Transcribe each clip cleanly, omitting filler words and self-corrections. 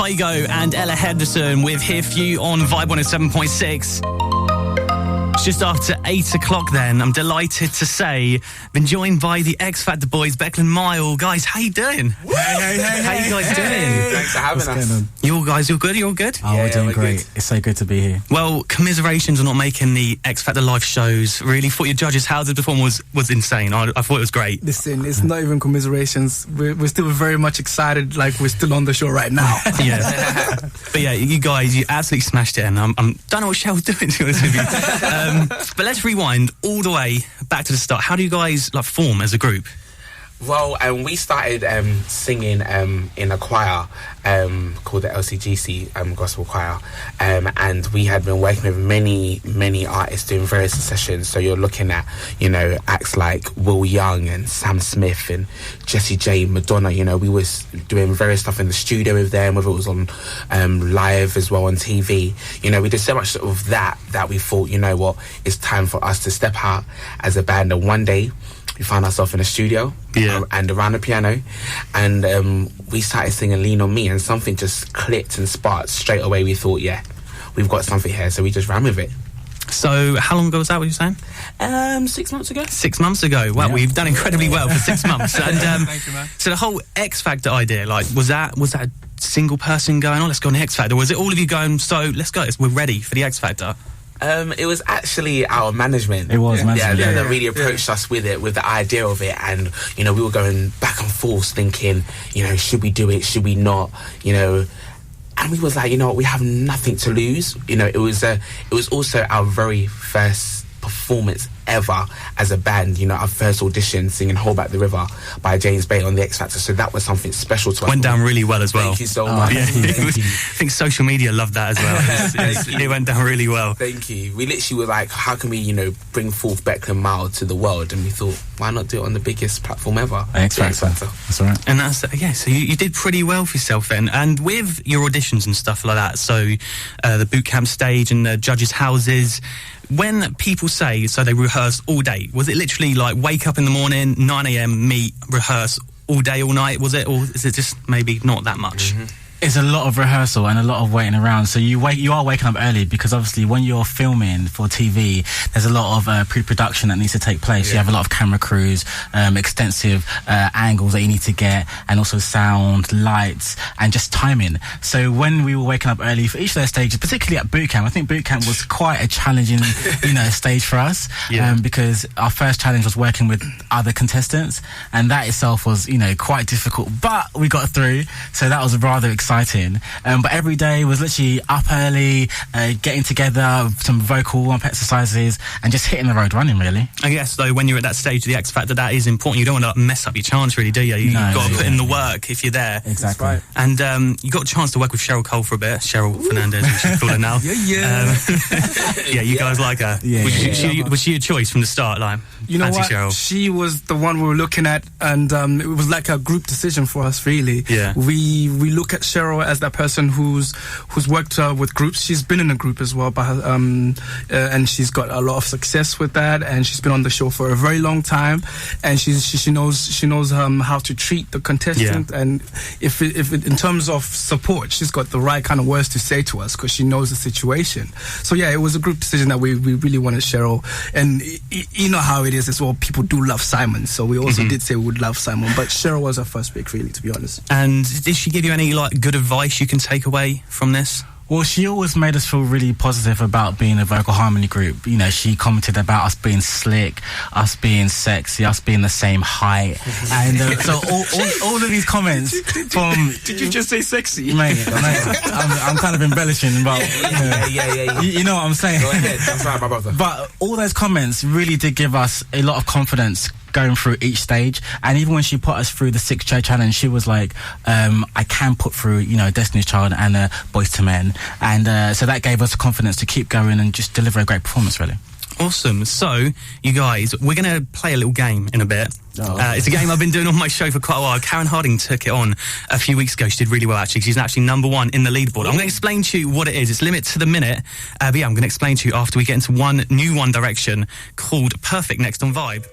Kygo and Ella Henderson with Here For You on Vibe 107.6. It's just after 8 o'clock then. I'm delighted to say, been joined by the X Factor boys, BEKLN Mile. Guys, how you doing? Hey. How you guys doing? Thanks for having us. You all guys, you're good? You're all good? Oh, we're doing great. Good. It's so good to be here. Well, commiserations on not making the X Factor live shows. Really thought your judges' houses performance was insane. I thought it was great. Listen, it's not even commiserations. We're still very much excited, like we're still on the show right now. Yeah. But yeah, you guys, you absolutely smashed it, and I don't know what Cheryl's doing, to be honest with you. But let's rewind all the way back to the start. How do you guys form as a group? Well, we started singing in a choir called the LCGC Gospel Choir, and we had been working with many artists doing various sessions. So you're looking at, acts like Will Young and Sam Smith and Jessie J, Madonna. We was doing various stuff in the studio with them, whether it was on live as well on TV. We did so much of that we thought, it's time for us to step out as a band. And one day we found ourselves in a studio and around the piano, and we started singing Lean On Me, and something just clicked and sparked straight away. We thought, we've got something here, so we just ran with it. So how long ago was that, what you were saying? 6 months ago. 6 months ago. Well, we've done incredibly well for 6 months. And Thank you, man. So the whole X Factor idea, was that a single person going, let's go on the X Factor? Or was it all of you going, so let's go, we're ready for the X Factor? It was actually our management. It was management. That really approached us with it, with the idea of it, and we were going back and forth, thinking, should we do it? Should we not? And we was like, we have nothing to lose. It was also our very first performance ever as a band. Our first audition, singing "Hold Back the River" by James Bay on the X Factor. So that was something special to us. Went down really well as well. Thank you so much. Yeah, I think social media loved that as well. It went down really well. Thank you. We literally were like, how can we, bring forth BEKLN Mile to the world? And we thought, why not do it on the biggest platform ever? X Factor. That's right. And so you did pretty well for yourself then. And with your auditions and stuff like that, so the boot camp stage and the judges' houses, when people say, so they rehearse all day, was it literally wake up in the morning, 9 a.m, meet, rehearse all day, all night, was it? Or is it just maybe not that much? Mm-hmm. It's a lot of rehearsal and a lot of waiting around. So you are waking up early, because obviously when you're filming for TV, there's a lot of pre-production that needs to take place. You have a lot of camera crews, extensive angles that you need to get, and also sound, lights, and just timing. So when we were waking up early for each of those stages, particularly at boot camp, I think boot camp was quite a challenging, stage for us, because our first challenge was working with other contestants, and that itself was, quite difficult. But we got through, so that was rather exciting. But every day was literally up early, getting together, some vocal warm-up exercises, and just hitting the road running, really. I guess, though, when you're at that stage of the X Factor, that is important. You don't want to mess up your chance, really, do you? You've got to put in the work if you're there. Exactly. Right. And you got a chance to work with Cheryl Cole for a bit. Cheryl Fernandez, we should call her now. You guys like her. Was she a choice from the start? You know what? Cheryl. She was the one we were looking at, and it was like a group decision for us, really. Yeah. We look at Cheryl as that person who's worked with groups. She's been in a group as well, and she's got a lot of success with that, and she's been on the show for a very long time, and she knows how to treat the contestant, and if in terms of support, she's got the right kind of words to say to us, because she knows the situation. So it was a group decision that we really wanted Cheryl, and you know how it is as well. People do love Simon, so we also did say we would love Simon, but Cheryl was our first pick, really, to be honest. And did she give you any good advice you can take away from this? Well, she always made us feel really positive about being a vocal harmony group. She commented about us being slick, us being sexy, us being the same height, and so all of these comments from. Did you just say sexy, mate? I'm kind of embellishing, but you know what I'm saying. Go ahead. That's right, my brother. But all those comments really did give us a lot of confidence going through each stage. And even when she put us through the 6-chair challenge, she was like, I can put through, Destiny's Child and Boys to Men. And so that gave us the confidence to keep going and just deliver a great performance, really. Awesome. So, you guys, we're going to play a little game in a bit. It's a game I've been doing on my show for quite a while. Karen Harding took it on a few weeks ago. She did really well, actually. She's actually #1 in the leaderboard. I'm going to explain to you what it is. It's limit to the minute. But I'm going to explain to you after we get into One Direction called Perfect next on Vibe.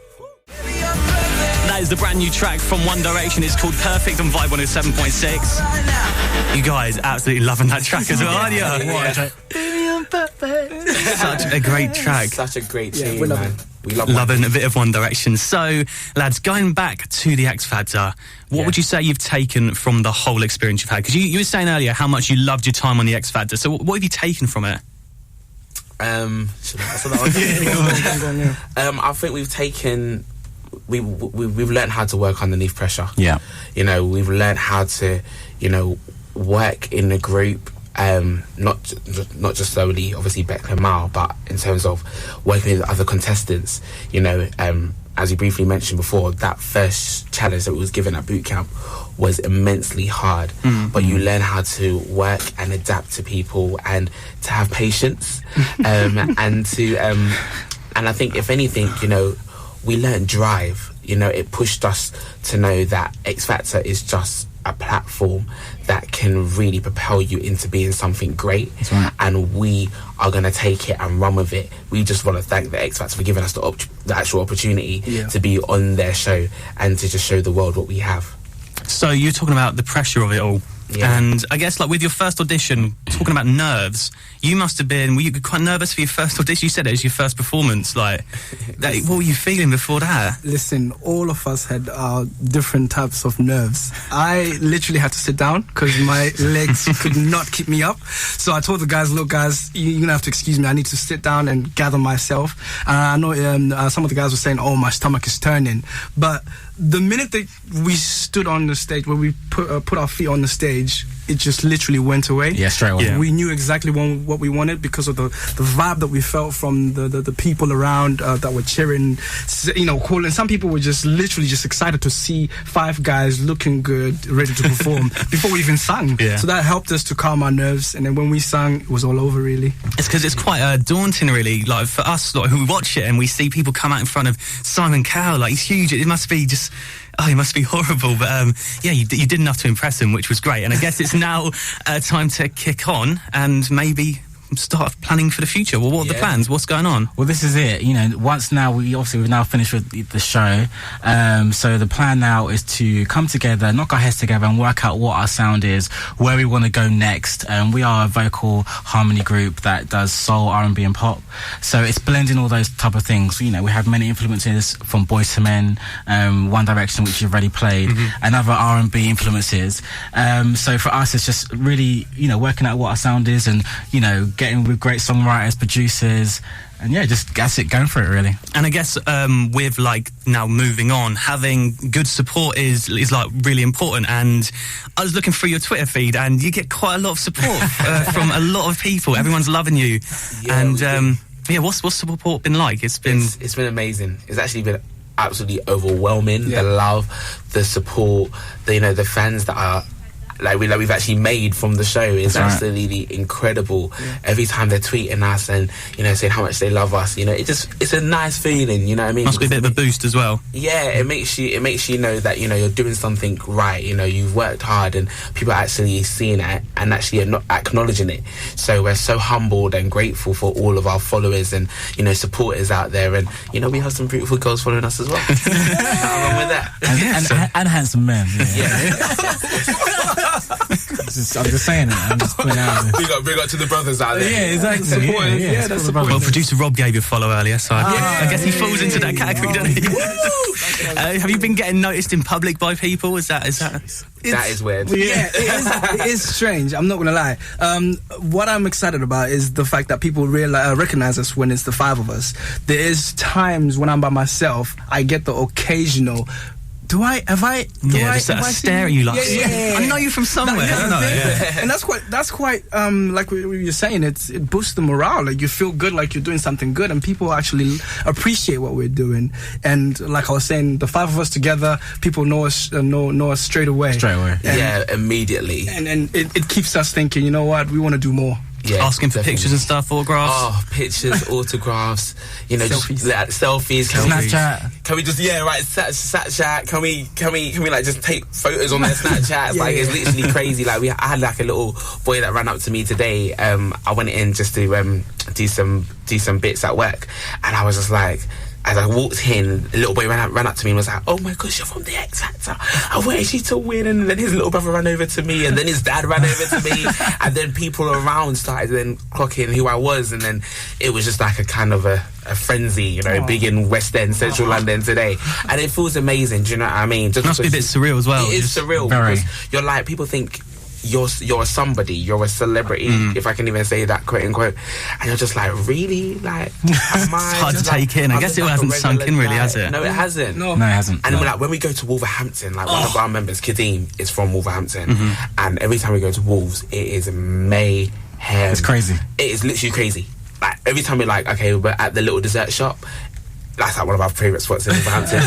That is the brand new track from One Direction. It's called Perfect on Vibe 107.6. You guys absolutely loving that track as well, aren't you? Such a great track. Such a great tune, we love man. it. We love Loving a bit of One Direction. So, lads, going back to the X Factor, what would you say you've taken from the whole experience you've had? Because you were saying earlier how much you loved your time on the X Factor. So, what have you taken from it? Should I answer that one? I think we've taken. We've learned how to work underneath pressure. Yeah. You know, we've learned how to, work in a group. Not just solely, obviously, BEKLN Mile, but in terms of working with other contestants. As you briefly mentioned before, that first challenge that we was given at boot camp was immensely hard. But you learn how to work and adapt to people and to have patience, and I think if anything, we learned drive. It pushed us to know that X Factor is just a platform that can really propel you into being something great. That's right. And we are going to take it and run with it. We just want to thank the X Factor for giving us the actual opportunity to be on their show and to just show the world what we have. So, you're talking about the pressure of it all. Yeah. And I guess, with your first audition, talking about nerves, you must have been, were you quite nervous for your first audition? You said it was your first performance. What were you feeling before that? Listen, all of us had different types of nerves. I literally had to sit down because my legs could not keep me up. So I told the guys, look, guys, you're going to have to excuse me. I need to sit down and gather myself. I know some of the guys were saying, oh, my stomach is turning. But the minute that we stood on the stage, where we put our feet on the stage, it just literally went away. Yeah, straight away. Yeah. We knew exactly what we wanted because of the vibe that we felt from the people around that were cheering, calling. Some people were just literally just excited to see 5 guys looking good, ready to perform before we even sang. Yeah. So that helped us to calm our nerves. And then when we sang, it was all over, really. It's because it's quite daunting, really. For us, who watch it and we see people come out in front of Simon Cowell, he's huge. It must be just. Oh, it must be horrible. But, you did enough to impress him, which was great. And I guess it's now time to kick on and maybe start planning for the future. Well, what are the plans? What's going on? Well, this is it. Once now we've now finished with the show. So the plan now is to come together, knock our heads together, and work out what our sound is, where we want to go next. We are a vocal harmony group that does soul, R&B, and pop. So it's blending all those type of things. We have many influences from Boyz II Men, One Direction, which you've already played, and other R&B influences. So for us, it's just really, working out what our sound is, and getting with great songwriters, producers, and that's it, going for it, really. And I guess with now moving on, having good support is really important. And I was looking through your Twitter feed, and you get quite a lot of support from a lot of people. Everyone's loving you. Yeah, and what's the support been like? It's been amazing. It's actually been absolutely overwhelming. The love, the support, the fans that are. We've actually made from the show is absolutely incredible. Every time they're tweeting us and saying how much they love us, it's a nice feeling. You know what I mean? Must be a bit of a boost as well. Yeah, it makes you know that you're doing something right. You've worked hard and people are actually seeing it and actually not acknowledging it. So we're so humbled and grateful for all of our followers and supporters out there. And we have some beautiful girls following us as well. Nothing wrong with that. And handsome men. Yeah. I'm just saying it. I'm just putting it out there. Big up to the brothers out there. Yeah, exactly. That's supporting. Well, producer Rob gave you a follow earlier, so I guess he falls into that category, doesn't he? Have you been getting noticed in public by people? Is that That is weird. Yeah, it is strange. I'm not gonna lie. What I'm excited about is the fact that people recognize us when it's the 5 of us. There is times when I'm by myself, I get the occasional. Have I stare at you like, I know you from somewhere. And that's quite like what you're saying, it boosts the morale. You feel good, like you're doing something good, and people actually appreciate what we're doing. And like I was saying, the 5 of us together, people know us straight away. Immediately. And it keeps us thinking, you know what, we want to do more. Yeah, asking for pictures and stuff, autographs. Oh, pictures, autographs. Selfies. Snapchat. Can we just Snapchat? Can we just take photos on their Snapchat? It's literally crazy. I had a little boy that ran up to me today. I went in just to do some bits at work, and I was just like. as I walked in, a little boy ran up to me and was like, "Oh my gosh, you're from the X Factor. I wanted you to win." And then his little brother ran over to me, and then his dad ran over to me, and then people around started then clocking who I was, and then it was just like a kind of a frenzy, you know, big in West End, Central London today, and it feels amazing. Do you know what I mean? It must be a bit surreal as well. It is surreal because you're like, people think you're somebody, you're a celebrity, if I can even say that, quote unquote, and you're just like, really, like, am I? It's hard to take in. I guess it hasn't sunk in, really, has it? No, it hasn't. No, it hasn't. And like when we go to Wolverhampton, like one of our members, Kadeem, is from Wolverhampton, and every time we go to Wolves, it is mayhem. It's crazy. It is literally crazy. Like every time we're like, okay, we're at the little dessert shop. That's like one of our favourite spots in Wolverhampton.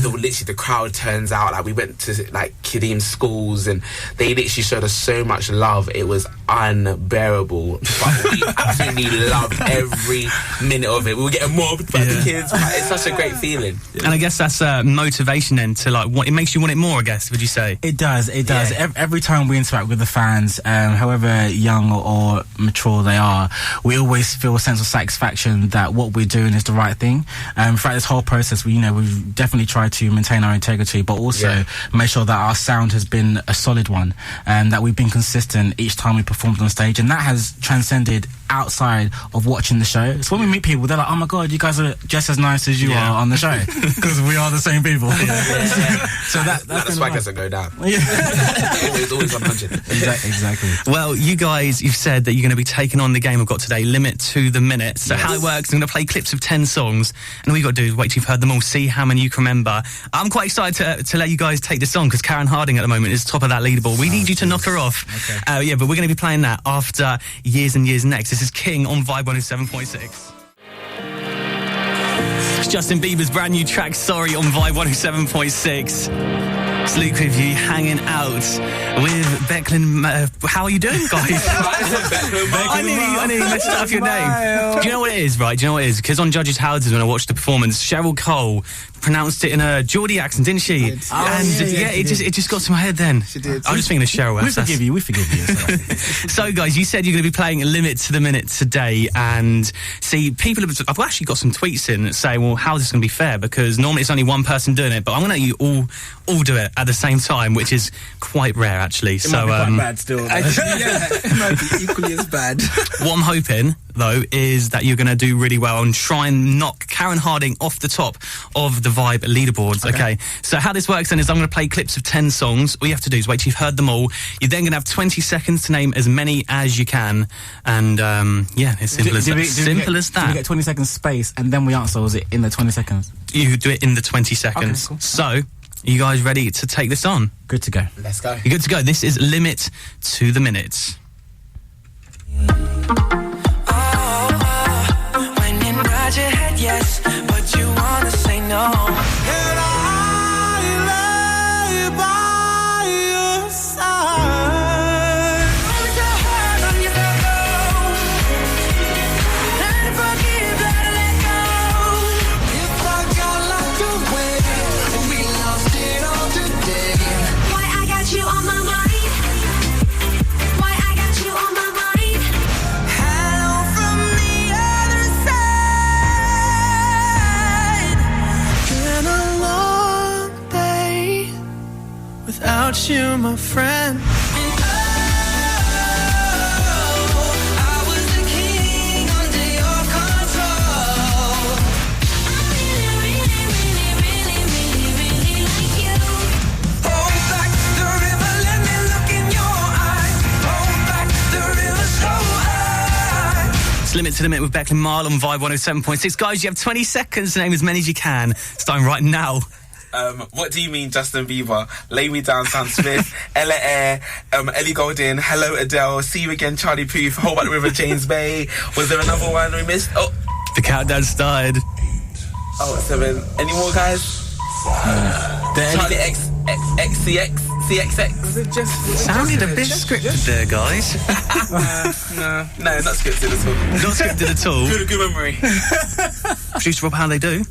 Literally, the crowd turns out. Like we went to like Kadeem's schools, and they literally showed us so much love. It was unbearable, but we absolutely loved every minute of it. We were getting mobbed by the kids. But it's such a great feeling. And I guess that's motivation then to like. It makes you want it more, I guess. Would you say? It does. It does. Every time we interact with the fans, however young or mature they are, we always feel a sense of satisfaction that what we're doing is the right thing. Throughout this whole process, we've definitely tried to maintain our integrity, but also make sure that our sound has been a solid one, and that we've been consistent each time we performed on stage, and that has transcended outside of watching the show. So when we meet people, they're like, "Oh my god, you guys are just as nice as you are on the show," because we are the same people. So that's why it doesn't go down. Always 100. Exactly. Well, you guys, you've said that you're going to be taking on the game we've got today, Limit to the Minute. So how it works, I'm going to play clips of 10 songs, and all you've got to do is wait till you've heard them all, see how many you can remember. I'm quite excited to let you guys take this on, because Karen Harding at the moment is top of that leaderboard. We need you to knock her off. Okay. But we're going to be playing that after Years and Years Next. This is King on Vibe 107.6. It's Justin Bieber's brand new track, Sorry, on Vibe 107.6. It's Luke with you, hanging out with BEKLN. How are you doing, guys? I nearly messed up your name. Do you know what it is, right? Do you know what it is? Because on Judges' Houses, when I watched the performance, Cheryl Cole pronounced it in a Geordie accent, didn't she? It just got to my head then. She did. I was just thinking of Cheryl. We forgive you. So, guys, you said you're going to be playing Limit to the Minute today, and see, I've actually got some tweets in that say, well, how is this going to be fair? Because normally it's only one person doing it, but I'm going to let you all do it at the same time, which is quite rare, actually. It might be quite bad still. It might be equally as bad. What I'm hoping, though, is that you're going to do really well and try and knock Karen Harding off the top of the Vibe leaderboards. Okay. So how this works then is I'm going to play clips of 10 songs. All you have to do is wait till you've heard them all. You're then going to have 20 seconds to name as many as you can. And it's simple as that. Do we get 20 seconds space and then we answer, or is it in the 20 seconds? You do it in the 20 seconds. Okay, cool. So, are you guys ready to take this on? Good to go. Let's go. You're good to go. This is Limit to the Minute. When you nod your head yes, but you wanna say no. And I lay by your side. Put your heart on your pillow and forgive, let go. If I got locked away and we lost it all today. Why I got you on my mind? Why I got you on my mind? Hello from the other side. Been a long day without you, my friend. And I was the king under your control. I really like you. Hold back the river, let me look in your eyes. Hold back the river so high. It's Limit to the Minute with BEKLN Mile on Vibe 107.6. Guys, you have 20 seconds to name as many as you can. Starting right now. What do you mean, Justin Bieber? Lay Me Down, Sam Smith, Ella Air, Ellie Goulding, Hello Adele, See You Again, Charlie Puth, Whole Back River, James Bay. Was there another one we missed? Oh, The countdown started. 7. Any more, guys? Charlie XCX, CXX. Sounded a bit scripted there, guys. No, not scripted at all. Not scripted at all. Good memory. Producer Rob, how they do?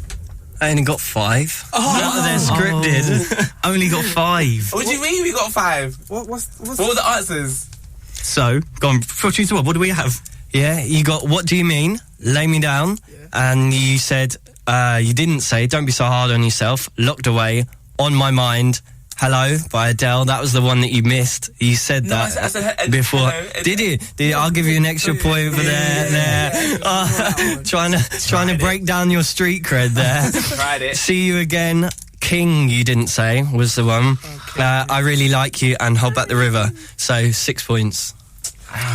I only got 5. They're scripted. Only got 5. What do you mean we got 5? What were the answers? So, go on, Producer Rob, what do we have? Yeah, you got What Do You Mean? Lay Me Down. And you said You didn't say Don't Be So Hard on Yourself, Locked Away, On My Mind, Hello by Adele. That was the one that you missed. You said that I said, before. hello. Did you? I'll give you an extra point for there. Trying to break down your street cred there. Tried it. See You Again. King, you didn't say, was the one. Okay. I Really Like You and Hold Back the River. So 6 points.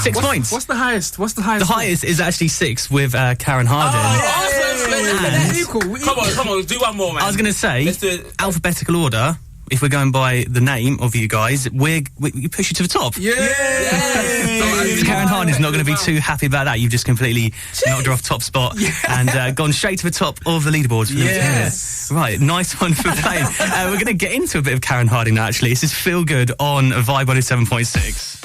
6 points. What's the highest? The highest is actually 6 with Karen Harding. Come on, do one more, man. I was going to say, Let's do it. alphabetical order. If we're going by the name of you guys, we push you to the top. Yes. Karen Harding's not going to be too happy about that. You've just completely knocked her off top spot and gone straight to the top of the leaderboards. For Yes. Right, nice one for playing. We're going to get into a bit of Karen Harding now, actually. This is Feel Good on Vibe 107.6.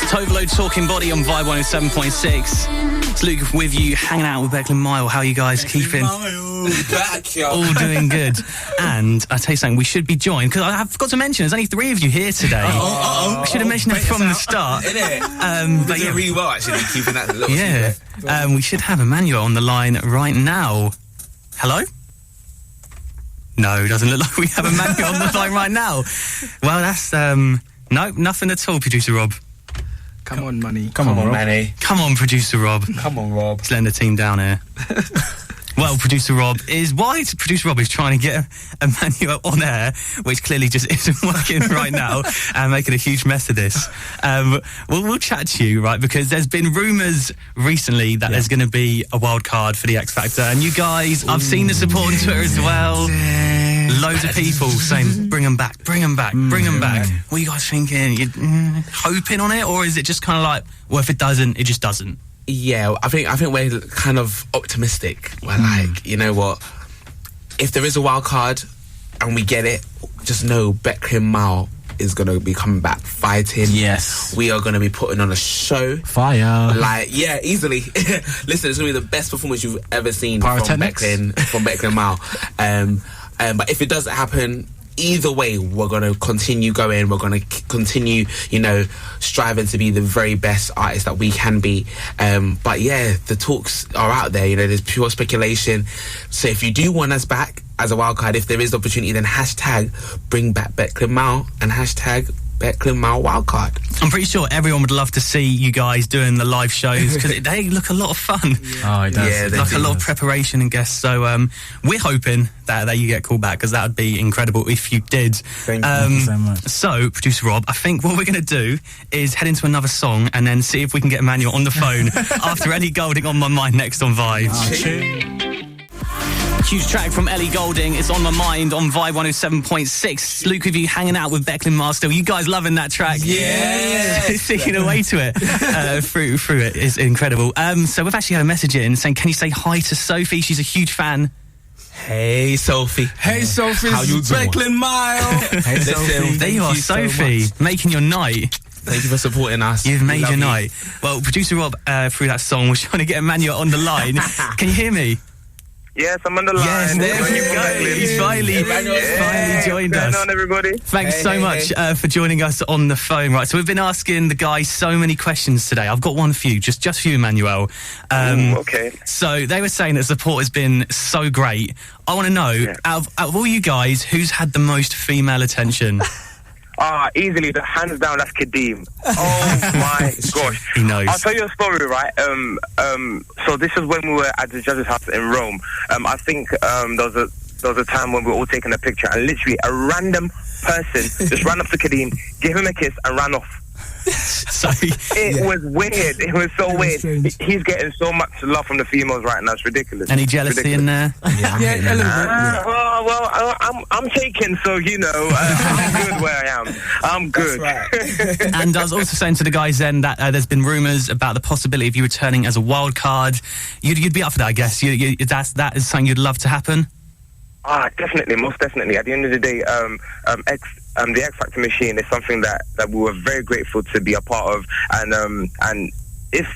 Tovalo Talking Body on Vibe 107.6. It's Luke with you, hanging out with BEKLN Mile. How are you guys keeping? All doing good. And I tell you something, we should be joined, because I forgot to mention, there's only 3 of you here today. I should have mentioned that from the start. But yeah, really well, actually, keeping that little secret. We should have Emmanuel on the line right now. Hello? No, doesn't look like we have Emmanuel on the line right now. Well, that's, no, nothing at all, Producer Rob. Come on, money. Come on, Manny. Come on, Producer Rob. Come on, Rob. He's letting the team down here. Well, Producer Rob is trying to get Emmanuel on air, which clearly just isn't working right now, and making a huge mess of this. We'll chat to you, right, because there's been rumours recently that there's going to be a wild card for the X Factor, and you guys, I've seen the support on Twitter as well. Loads of people saying, bring them back, bring them back, bring them back. What are you guys thinking? You hoping on it, or is it just kind of like, well, if it doesn't, it just doesn't? Yeah, I think we're kind of optimistic. We're like, you know what? If there is a wild card and we get it, just know BEKLN Mile is going to be coming back fighting. Yes. We are going to be putting on a show. Fire. Like, yeah, easily. Listen, it's going to be the best performance you've ever seen from BEKLN Mile. But if it doesn't happen, either way, we're going to continue going. We're going to continue, striving to be the very best artists that we can be. But yeah, the talks are out there. There's pure speculation. So if you do want us back as a wildcard, if there is the opportunity, then hashtag bring back BEKLN Mile and hashtag BEKLN Mile wildcard. I'm pretty sure everyone would love to see you guys doing the live shows, because they look a lot of fun. Oh, it does. Yeah, Like a lot of preparation and guests. So we're hoping that you get called back, because that would be incredible if you did. Thank you so much. So, Producer Rob, I think what we're going to do is head into another song and then see if we can get Emmanuel on the phone after Ellie Goulding On My Mind next on Vibe. Huge track from Ellie Goulding. It's On My Mind on Vibe 107.6. Luke with you, hanging out with BEKLN Mile still. You guys loving that track? Yeah. Singing away to it through it is incredible. So we've actually had a message in saying, can you say hi to Sophie? She's a huge fan. Hey, Sophie. Hey, Sophie. How you doing? BEKLN Mile. Hey, Sophie. There you are, Sophie, making your night. Thank you for supporting us. You've made Love your you. night. Well, Producer Rob, through that song, was trying to get Emmanuel on the line. Can you hear me? Yes, I'm on the line. Yes, there you go. He's finally joined us. What's going on, everybody? Thanks so much for joining us on the phone. Right, so we've been asking the guys so many questions today. I've got one for you, just for you, Emmanuel. Okay. So they were saying that support has been so great. I want to know, out of all you guys, who's had the most female attention? Easily, the hands down, that's Kadeem. Oh my gosh. He knows. I'll tell you a story, right? So this is when we were at the judge's house in Rome. I think there was a time when we were all taking a picture, and literally a random person just ran up to Kadeem, gave him a kiss, and ran off. So It was weird. It was so weird. He's getting so much love from the females right now. It's ridiculous. any jealousy in there? I'm taken, so I'm good where I am. I'm good. That's right. And I was also saying to the guys then that there's been rumours about the possibility of you returning as a wild card. You'd be up for that, I guess. That is something you'd love to happen? Definitely, most definitely. At the end of the day, the X Factor machine is something that we were very grateful to be a part of, and if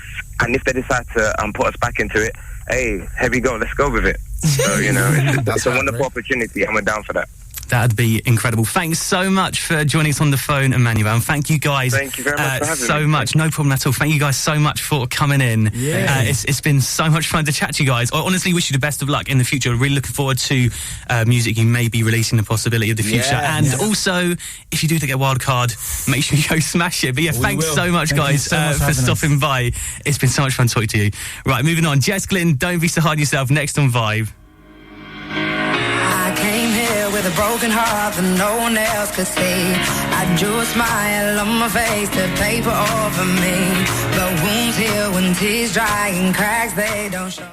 they decide to put us back into it, hey, here we go, let's go with it. So it's a wonderful opportunity, and we're down for that. That'd be incredible. Thanks so much for joining us on the phone, Emmanuel. And thank you guys Thank you very much for having so me. much. No problem at all. Thank you guys so much for coming in. It's been so much fun to chat to you guys. I honestly wish you the best of luck in the future. Really looking forward to music you may be releasing, the possibility of the future. Also, if you do get a wild card, make sure you go smash it. But yeah, thanks so much, guys, for stopping by. It's been so much fun talking to you. Right, moving on. BEKLN, Don't Be So Hard on Yourself, next on Vibe. I came here with a broken heart that no one else could see. I drew a smile on my face to paper over me. The wounds heal when tears dry and cracks they don't show.